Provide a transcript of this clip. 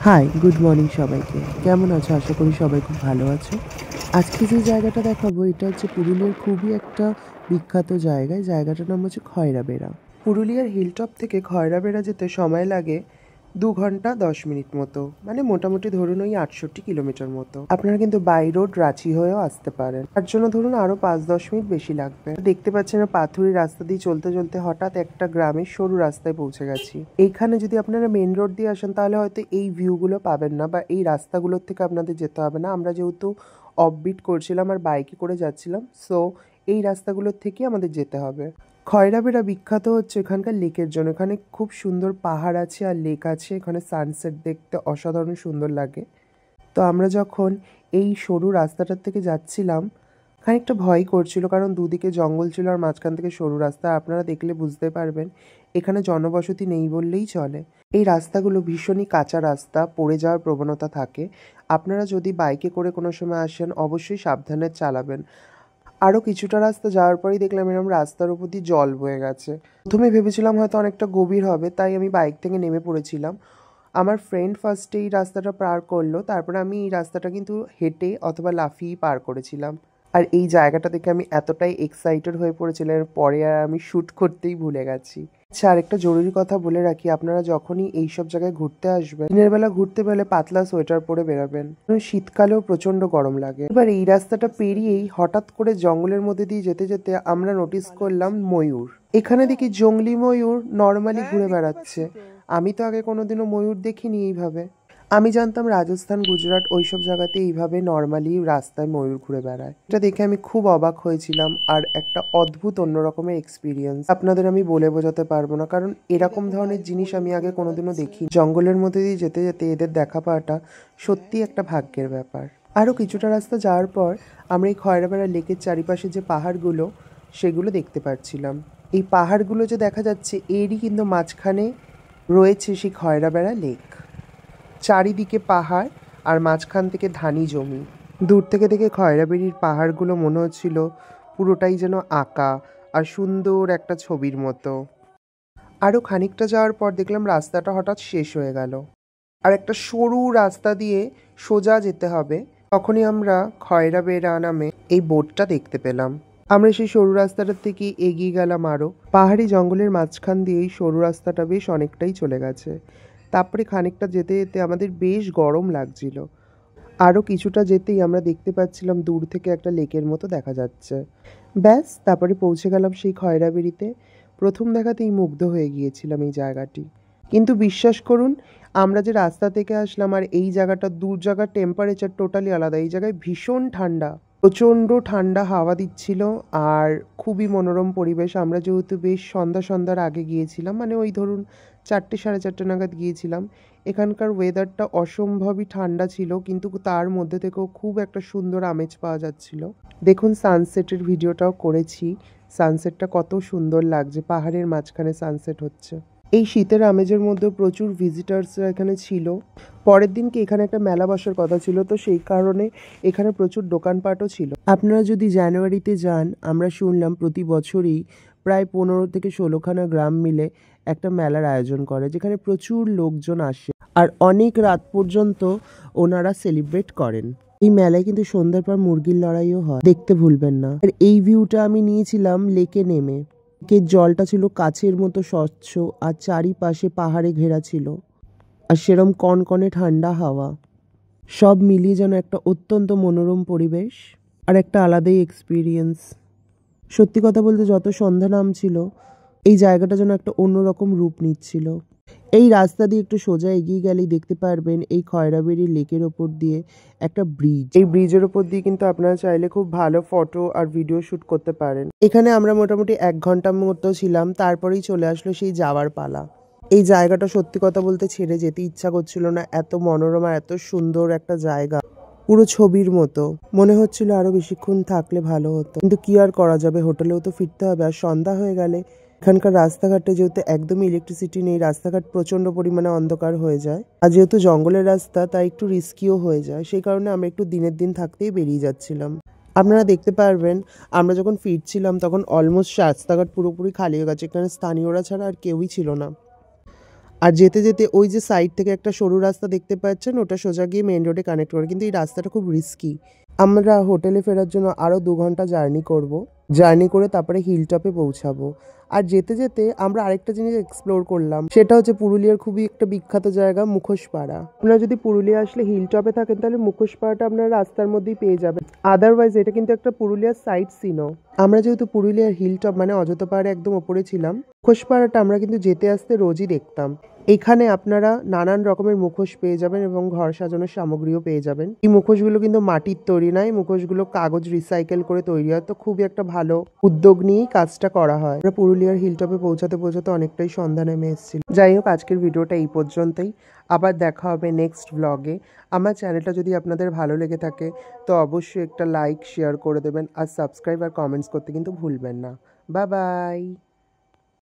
High, good morning সবাইকে। কেমন আছো? আশা করি সবাই খুব ভালো আছো। আজকে যে জায়গাটা দেখাবো এটা হচ্ছে পুরুলিয়ার খুবই একটা বিখ্যাত জায়গায়। জায়গাটার নাম হচ্ছে খয়রাবেড়া। পুরুলিয়ার হিলটপ থেকে খয়রাবেড়া যেতে সময় লাগে 2 ঘন্টা 10 মিনিট মতো, মানে মোটামুটি ধরুন ওই 68 কিলোমিটার মতো। আপনারা কিন্তু বাই রোড রাঁচি হয়েও আসতে পারেন, তার জন্য ধরুন আরো 5-10 মিনিট বেশি লাগবে। দেখতে পাচ্ছেন পাথুরি রাস্তা দিয়ে চলতে চলতে হঠাৎ একটা গ্রামের সরু রাস্তায় পৌঁছে গেছি। এইখানে যদি আপনারা মেন রোড দিয়ে আসেন তাহলে হয়তো এই ভিউগুলো পাবেন না, বা এই রাস্তাগুলোর থেকে আপনাদের যেতে হবে না। আমরা যেহেতু অফবিট করছিলাম আর বাইকে করে যাচ্ছিলাম, সো এই রাস্তাগুলোর থেকে আমাদের যেতে হবে। খয়রাবেড়া বিখ্যাত হচ্ছে এখানকার লেকের জন্য। এখানে খুব সুন্দর পাহাড় আছে আর লেক আছে। এখানে সানসেট দেখতে অসাধারণ সুন্দর লাগে। তো আমরা যখন এই সরু রাস্তাটার থেকে যাচ্ছিলাম, খানিকটা ভয় করছিল, কারণ দুদিকে জঙ্গল ছিল আর মাঝখান থেকে সরু রাস্তা। আপনারা দেখলে বুঝতে পারবেন এখানে জনবসতি নেই বললেই চলে। এই রাস্তাগুলো ভীষণই কাঁচা রাস্তা, পড়ে যাওয়ার প্রবণতা থাকে। আপনারা যদি বাইকে করে কোনো সময় আসেন অবশ্যই সাবধানে চালাবেন। আরও কিছুটা রাস্তা যাওয়ার পরেই দেখলাম এরকম রাস্তার উপর দিয়ে জল বয়ে গেছে। প্রথমে ভেবেছিলাম হয়তো অনেকটা গভীর হবে, তাই আমি বাইক থেকে নেমে পড়েছিলাম। আমার ফ্রেন্ড ফার্স্টে এই রাস্তাটা পার করলো, তারপরে আমি এই রাস্তাটা কিন্তু হেঁটে অথবা লাফিয়েই পার করেছিলাম। আর এই জায়গাটা দেখে আমি এতটাই এক্সাইটেড হয়ে পড়েছিলাম, পরে আর আমি শ্যুট করতেই ভুলে গেছি। আচ্ছা, আরেকটা জরুরি কথা বলে রাখি, আপনারা যখনই এইসব জায়গায় ঘুরতে আসবেন দিনের বেলা ঘুরতে বেরোলে পাতলা সোয়েটার পরে বেরোবেন, শীতকালেও প্রচন্ড গরম লাগে। এবার এই রাস্তাটা পেরিয়েই হঠাৎ করে জঙ্গলের মধ্যে দিয়ে যেতে যেতে আমরা নোটিস করলাম ময়ূর। এখানে দেখি জংলি ময়ূর নর্মালি ঘুরে বেড়াচ্ছে। আমি তো আগে কোনোদিনও ময়ূর দেখিনি এইভাবে। আমি জানতাম রাজস্থান, গুজরাট ওইসব জায়গাতে এইভাবে নর্মালি রাস্তায় ময়ূর ঘুরে বেড়ায়। এটা দেখে আমি খুব অবাক হয়েছিলাম, আর একটা অদ্ভুত অন্য রকমের এক্সপিরিয়েন্স আপনাদের আমি বলে বোঝাতে পারবো না, কারণ এরকম ধরনের জিনিস আমি আগে কোনোদিনও দেখি। জঙ্গলের মধ্যে দিয়ে যেতে যেতে এদের দেখা পাওয়াটা সত্যি একটা ভাগ্যের ব্যাপার। আরও কিছুটা রাস্তা যাওয়ার পর আমরা এই খয়রাবেড়া লেকের চারিপাশে যে পাহাড়গুলো সেগুলো দেখতে পাচ্ছিলাম। এই পাহাড়গুলো যে দেখা যাচ্ছে এরই কিন্তু মাঝখানে রয়েছে সেই খয়রাবেড়া লেক। চারিদিকে পাহাড় আর মাঝখান থেকে ধানি জমি। দূর থেকে দেখে খয়রাবেড়ির পাহাড়গুলো মনে হচ্ছিল পুরোটাই যেন আঁকা আর সুন্দর একটা ছবির মতো। আরও খানিকটা যাওয়ার পর দেখলাম রাস্তাটা হঠাৎ শেষ হয়ে গেল, আর একটা সরু রাস্তা দিয়ে সোজা যেতে হবে। তখনই আমরা খয়রাবেড়া নামে এই বোর্ডটা দেখতে পেলাম। আমরা সেই সরু রাস্তাটার থেকে এগিয়ে গেলাম আরও। পাহাড়ি জঙ্গলের মাঝখান দিয়ে এই সরু রাস্তাটা বেশ অনেকটাই চলে গেছে। তারপরে খানিকটা যেতে যেতে আমাদের বেশ গরম লাগছিল। আরও কিছুটা যেতেই আমরা দেখতে পাচ্ছিলাম দূর থেকে একটা লেকের মতো দেখা যাচ্ছে। ব্যাস, তারপরে পৌঁছে গেলাম সেই খয়রাবেড়িতে। প্রথম দেখাতেই মুগ্ধ হয়ে গিয়েছিলাম এই জায়গাটি। কিন্তু বিশ্বাস করুন, আমরা যে রাস্তা থেকে আসলাম আর এই জায়গাটা, দু জায়গার টেম্পারেচার টোটালি আলাদা। এই জায়গায় ভীষণ ঠান্ডা, প্রচণ্ড ঠান্ডা হাওয়া দিচ্ছিল আর খুবই মনোরম পরিবেশ। আমরা যেহেতু বেশ সন্ধ্যার আগে গিয়েছিলাম, মানে ওই ধরুন 4টে 4:30 নাগাদ গিয়েছিলাম, এখানকার ওয়েদারটা অসম্ভবই ঠান্ডা ছিল, কিন্তু তার মধ্যে থেকেও খুব একটা সুন্দর আমেজ পাওয়া যাচ্ছিল। দেখুন, সানসেটের ভিডিওটাও করেছি। সানসেটটা কত সুন্দর লাগছে, পাহাড়ের মাঝখানে সানসেট হচ্ছে। এই শীতের আমেজের মধ্যে প্রচুর ভিজিটার্সরা এখানে ছিল। পরের দিনকে এখানে একটা মেলা বসার কথা ছিল, তো সেই কারণে এখানে প্রচুর দোকানপাটও ছিল। আপনারা যদি জানুয়ারিতে যান, আমরা শুনলাম প্রতি বছরই প্রায় 15 থেকে 16খানা গ্রাম মিলে একটা মেলার আয়োজন করে, যেখানে প্রচুর লোকজন আসে আর অনেক রাত পর্যন্ত ওনারা সেলিব্রেট করেন। এই মেলায় কিন্তু সন্ধ্যার পর মুরগির লড়াইও হয়, দেখতে ভুলবেন না। আর এই ভিউটা আমি নিয়েছিলাম লেকে নেমে। লেকের জলটা ছিল কাচের মতো স্বচ্ছ আর চারিপাশে পাহাড়ে ঘেরা ছিল, আর সেরম কনকনে ঠান্ডা হাওয়া, সব মিলিয়ে যেন একটা অত্যন্ত মনোরম পরিবেশ আর একটা আলাদাই এক্সপিরিয়েন্স। সত্যি কথা বলতে যত সন্ধ্যা নামছিল এই জায়গাটা যেন একটা অন্যরকম রূপ নিচ্ছিল। এই রাস্তা দিয়ে একটু সোজা এগিয়ে গেলেই দেখতে পারবেন এই খয়রাবেড়ি লেকের ওপর দিয়ে একটা ব্রিজ। এই ব্রিজের ওপর দিয়ে কিন্তু আপনারা চাইলে খুব ভালো ফটো আর ভিডিও শ্যুট করতে পারেন। এখানে আমরা মোটামুটি 1 ঘন্টার মতো ছিলাম, তারপরেই চলে আসলো সেই যাওয়ার পালা। এই জায়গাটা সত্যি কথা বলতে ছেড়ে যেতে ইচ্ছা করছিল না, এত মনোরম আর এত সুন্দর একটা জায়গা, পুরো ছবির মতো। মনে হচ্ছিল আরো বেশিক্ষণ থাকলে ভালো হতো, কিন্তু কি আর করা যাবে, হোটেলেও তো ফিরতে হবে। আর সন্ধ্যা হয়ে গেলে এখানকার রাস্তাঘাটে যেহেতু একদমই ইলেকট্রিসিটি নেই, রাস্তাঘাট প্রচন্ড পরিমাণে অন্ধকার হয়ে যায়। আর যেহেতু জঙ্গলের রাস্তা, তাই একটু রিস্কিও হয়ে যায়। সেই কারণে আমরা একটু দিনের দিন থাকতেই বেরিয়ে যাচ্ছিলাম। আপনারা দেখতে পারবেন আমরা যখন ফিরছিলাম তখন অলমোস্ট রাস্তাঘাট পুরোপুরি খালি হয়ে গেছে। এখানে স্থানীয়রা ছাড়া আর কেউই ছিল না। আর যেতে যেতে ওই যে সাইড থেকে একটা সরু রাস্তা দেখতে পাচ্ছেন, ওটা সোজা গিয়ে মেন রোডে কানেক্ট করে, কিন্তু এই রাস্তাটা খুব রিস্কি। আমরা হোটেলে ফেরার জন্য আরও 2 ঘন্টা জার্নি করব। জার্নি করে তারপরে হিল টপে পৌঁছাবো। আর যেতে যেতে আমরা আরেকটা জিনিস এক্সপ্লোর করলাম, সেটা হচ্ছে পুরুলিয়ার খুবই একটা বিখ্যাত জায়গা মুখোশপাড়া। আপনারা যদি পুরুলিয়া আসলে হিল টপে থাকেন তাহলে মুখোশপাড়াটা আপনারা রাস্তার মধ্যেই পেয়ে যাবেন। আদারওয়াইজ এটা কিন্তু একটা পুরুলিয়ার সাইট সিনও। আমরা যেহেতু পুরুলিয়ার হিল টপ মানে অযোধ্যা পাহাড়ে একদম ওপরে ছিলাম, মুখোশপাড়াটা আমরা কিন্তু যেতে আসতে রোজই দেখতাম। এখানে আপনারা নানান রকমের মুখোশ পেয়ে যাবেন এবং ঘর সাজানোর সামগ্রীও পেয়ে যাবেন। এই মুখোশগুলো কিন্তু মাটির তৈরি নয়, মুখোশগুলো কাগজ রিসাইকেল করে তৈরি হয়। তো খুবই একটা ভালো উদ্যোগ নিয়েই কাজটা করা হয়। আমরা পুরুলিয়ার হিলটপে পৌঁছাতে পৌঁছাতে অনেকটাই সন্ধ্যা নেমে এসেছিল। যাই হোক, আজকের ভিডিওটা এই পর্যন্তই। আবার দেখা হবে নেক্সট ব্লগে। আমার চ্যানেলটা যদি আপনাদের ভালো লেগে থাকে তো অবশ্যই একটা লাইক শেয়ার করে দেবেন, আর সাবস্ক্রাইব আর কমেন্টস করতে কিন্তু ভুলবেন না। Bye bye.